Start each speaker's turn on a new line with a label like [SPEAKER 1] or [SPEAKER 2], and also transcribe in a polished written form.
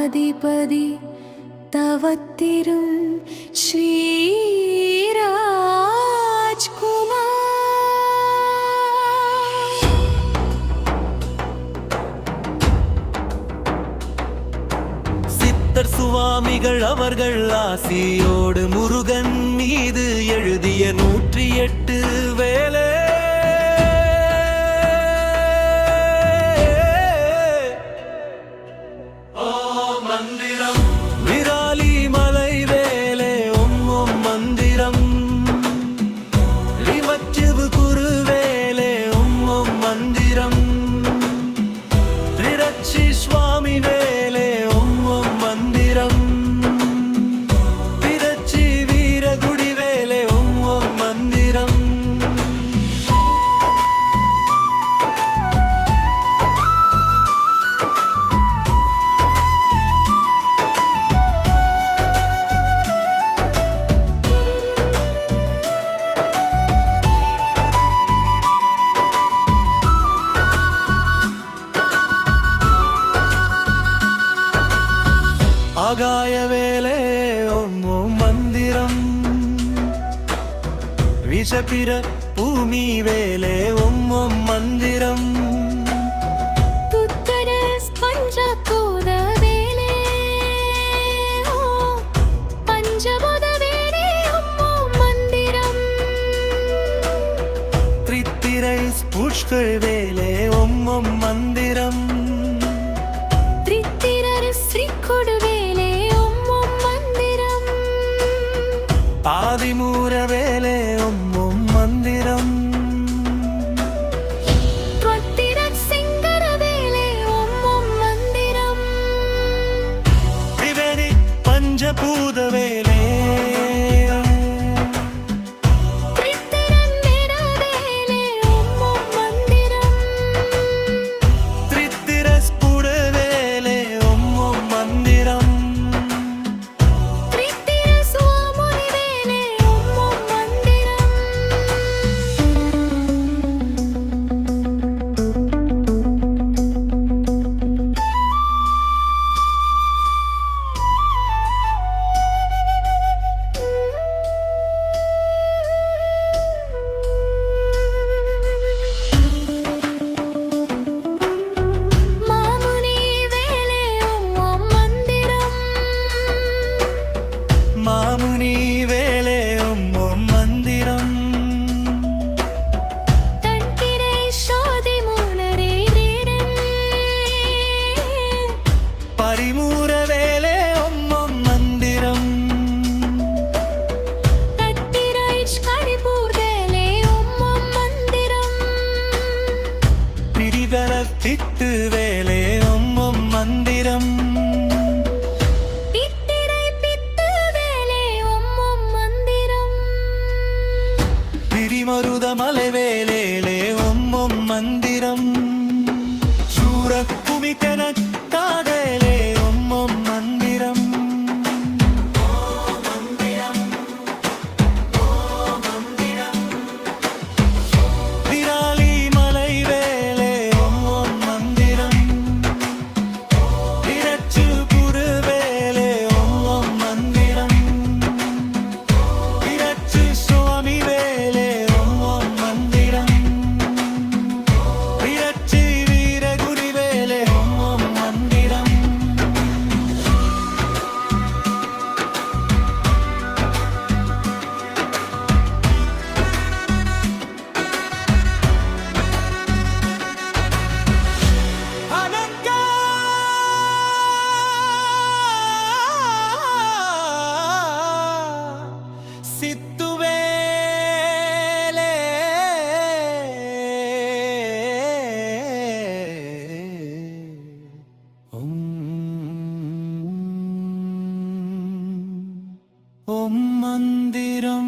[SPEAKER 1] ஆதிபதி தவத்திரும்
[SPEAKER 2] சித்தர் சுவாமிகள் அவர்கள் ஆசியோடு முருகன் மீது எழுதிய 108 வேலை சுவாமி வேலே ஓம் ஓம் மந்திரம் பிரச்சி வீரகுடி வேலே ஓம் ஓம் மந்திரம் ஆகாய வேலே ஓம் ஓம் மந்திரம் விஷபிர பூமி வேலே ஓம் ஓம் மந்திரம்
[SPEAKER 1] துத்தர பஞ்சபூத வேலே பஞ்சபூத வேலே ஓம் ஓம் மந்திரம்
[SPEAKER 2] திரித்திரை புஷ்கர் வேலே ஓம் ஓம் மந்திரம் ஆதிமூர வேலே ஓம் ஓம் மந்திரம்
[SPEAKER 1] சிங்கர வேலே ஓம் ஓம் மந்திரம்
[SPEAKER 2] திரிவேணி பஞ்சபூத வேலே மாமுனி வேலே ஓம் ஓம் மந்திரம்
[SPEAKER 1] தன்கிரை சோதி மூலரே
[SPEAKER 2] பரிமூர வேலே ஓம் ஓம் மந்திரம்
[SPEAKER 1] தத்திரை கடிபூர் வேலே ஓம் ஓம் மந்திரம்
[SPEAKER 2] பிரிவர திட்டு வேலே ஓம் ஓம் மந்திரம் மருத மலை வேலே ஓம் ஓம் மந்திரம் சூர குமிக்கன காதலே ஓம் ஓம் மந்திரம் விராலி மலை வேலே ஓம் ஓம் மந்திரம் பிரச்சு குரு வேலே ஓம் ஓம் மந்திரம் பிரச்சு சுவாமி வேலே ஓம் மந்திரம்